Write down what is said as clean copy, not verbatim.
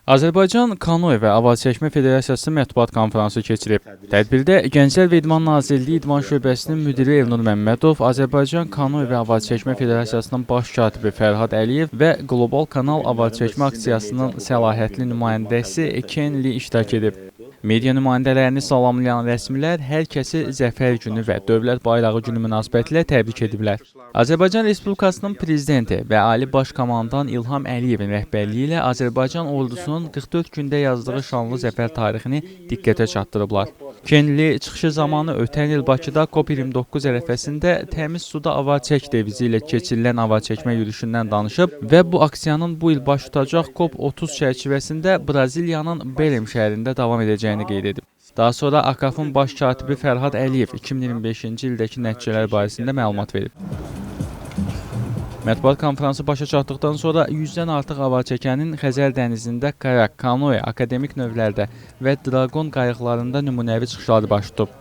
Azərbaycan Kanoe və Avarçəkmə Federasiyası mətbuat konfransı keçirib. Tədbirdə Gənclər və İdman Nazirliyi İdman Şöbəsinin müdiri Elnur Məmmədov, Azərbaycan Kanoe və Avarçəkmə Federasiyasının baş katibi Fərhad Əliyev və Qlobal Kanal Avarçəkmə aksiyasının səlahiyyətli nümayəndəsi Ken Li iştirak edib. Media nümayəndələrini salamlayan rəsmilər hər kəsi Zəfər günü və Dövlət Bayrağı günü münasibətilə təbrik ediblər. Azərbaycan Respublikasının prezidenti və Ali Baş Komandan İlham Əliyevin rəhbərliyi ilə Azərbaycan ordusunun 44 gündə yazdığı şanlı zəfər tarixini diqqətə çatdırıblar. Kenli çıxışı zamanı ötən il Bakıda COP29 ərəfəsində təmiz suda avar çək devizi ilə keçirilən avar çəkmə yürüyüşündən danışıb və bu aksiyanın bu il baş tutacaq COP30 çərçivəsində Braziliyanın Belém şəhərində davam edəcəyini qeyd edib. Daha sonra AKAF-ın baş katibi Fərhad Əliyev 2025-ci ildəki nəticələr barəsində məlumat verib. Mətbuat konfransı başa çatdıqdan sonra 100-dən artıq avarçəkənin Xəzər dənizində kayak, kanoe, akademik növlərdə və draqon qayıqlarında nümunəvi çıxışları baş tutub.